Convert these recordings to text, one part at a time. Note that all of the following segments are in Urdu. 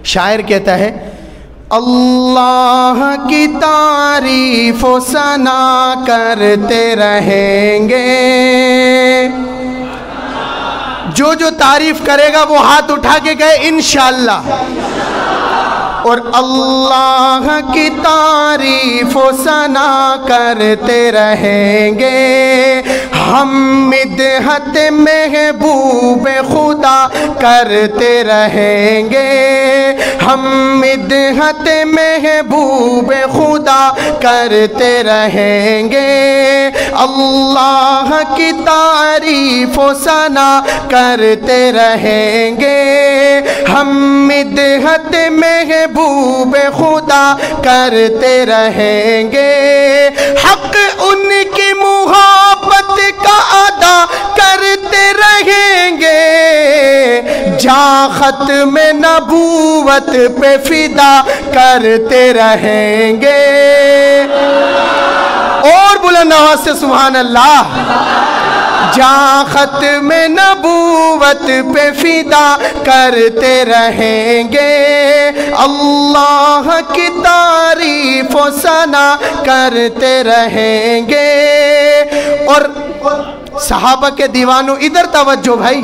شاعر کہتا ہے اللہ کی تعریف و ثنا کرتے رہیں گے، جو تعریف کرے گا وہ ہاتھ اٹھا کے کہے انشاءاللہ، اور اللہ کی تعریف و ثنا کرتے رہیں گے، ہم مدحت محبوب خدا کرتے رہیں گے، ہم مدحت محبوب خدا کرتے رہیں گے، اللہ کی تعریف و ثنا کرتے رہیں گے، ہم مدحت محبوب خدا کرتے رہیں گے، حق ان کی محبت کا ادا کرتے رہیں گے، جا ختم نبوت پہ فدا کرتے رہیں گے، اور بلند آواز سے سبحان اللہ، جا ختم نبوت پہ فدا کرتے رہیں گے، اللہ کی تعریف و ثنا کرتے رہیں گے۔ اور صحابہ کے دیوانوں ادھر توجہ بھائی،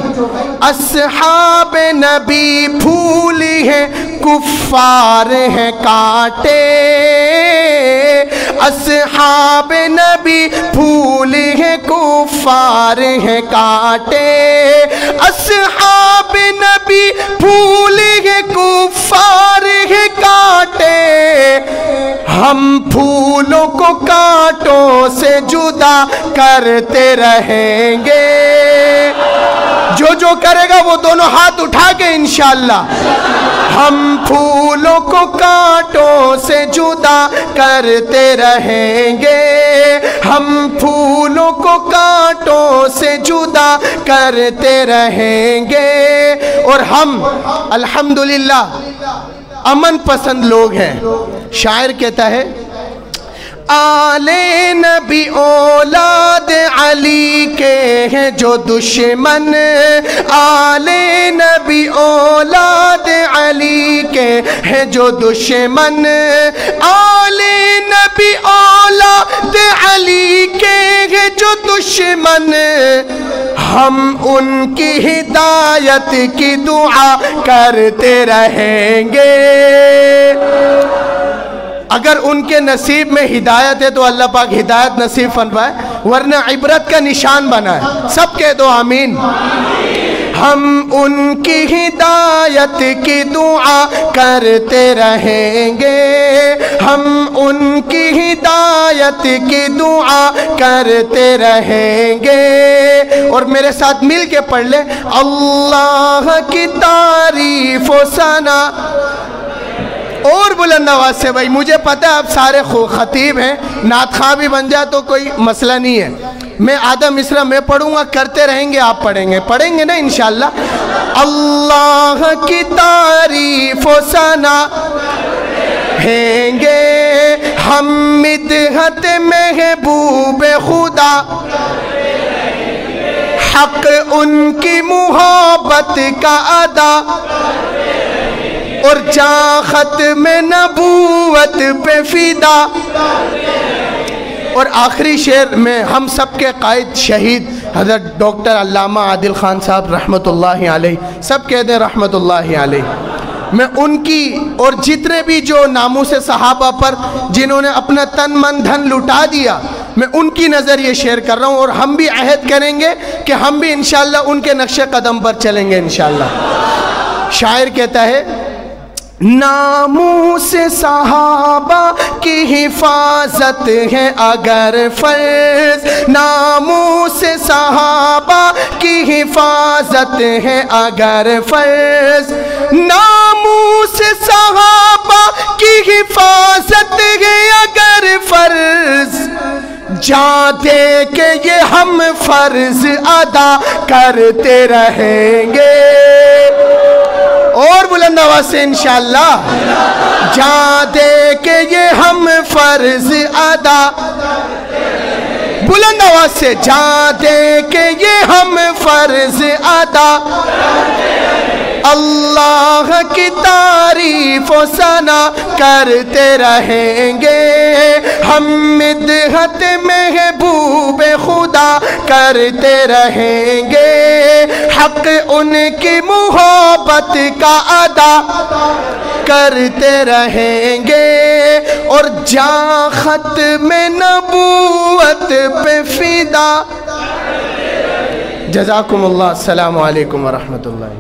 اصحاب نبی پھول ہیں کفار ہیں کانٹے، اصحاب نبی پھول ہیں کفار ہیں کانٹے، اصحاب نبی پھول ہیں کفار ہیں کانٹے، ہم پھولوں کو کانٹوں سے جدا کرتے رہیں گے، جو کرے گا وہ دونوں ہاتھ اٹھا کے انشاءاللہ، ہم پھولوں کو کانٹوں سے جدا کرتے رہیں گے، ہم پھولوں کو کانٹوں سے جدا کرتے رہیں گے، اور ہم الحمدللہ امن پسند لوگ ہیں۔ شاعر کہتا ہے آل نبی اولاد علی کے ہیں جو دشمن، آل نبی اولاد علی کے ہیں جو دشمن، آل نبی اولاد علی کے ہیں جو دشمن، ہم ان کی ہدایت کی دعا کرتے رہیں گے۔ اگر ان کے نصیب میں ہدایت ہے تو اللہ پاک ہدایت نصیب فرمائے، ورنہ عبرت کا نشان بنائے، سب کہہ دو آمین۔ ہم ان کی ہدایت کی دعا کرتے رہیں گے، ہم ان کی ہدایت کی دعا کرتے رہیں گے، اور میرے ساتھ مل کے پڑھ لیں اللہ کی تعریف و ثنا، اور بلند آواز سے بھائی، مجھے پتہ ہے آپ سارے خطیب ہیں، نعت خواہ بھی بن جائے تو کوئی مسئلہ نہیں ہے، میں آدھا مصرع میں پڑھوں گا، کرتے رہیں گے، آپ پڑھیں گے نا انشاءاللہ۔ اللہ کی تعریف و ثنا ہیں گے، ہم مدحت محبوب خدا، حق ان کی محبت کا ادا، اور جا ختم نبوت پہ فدا۔ اور آخری شعر میں ہم سب کے قائد شہید حضرت ڈاکٹر علامہ عادل خان صاحب رحمت اللہ علیہ، سب کہہ دیں رحمت اللہ علیہ، میں ان کی اور جتنے بھی جو ناموس صحابہ پر جنہوں نے اپنا تن من دھن لٹا دیا، میں ان کی نظر یہ شیئر کر رہا ہوں، اور ہم بھی عہد کریں گے کہ ہم بھی انشاءاللہ ان کے نقش قدم پر چلیں گے انشاءاللہ۔ شاعر کہتا ہے ناموس صحابہ کی حفاظت ہے اگر فرض، ناموس صحابہ کی حفاظت ہے اگر فرض، ناموس صحابہ کی حفاظت ہے اگر فرض، جان دے کے یہ ہم فرض ادا کرتے رہیں گے، اور بلند آواز سے انشاءاللہ، جان دے کے یہ ہم فرض ادا، بلند آواز سے جان دے کے یہ ہم فرض ادا، اللہ کی تعریف و ثنا کرتے رہیں گے، ہم مدحت محبوب خدا کرتے رہیں گے، حق ان کی محبت کا ادا کرتے رہیں گے، اور جاں ختم نبوت پہ فدا۔ جزاکم اللہ، السلام علیکم ورحمۃ اللہ۔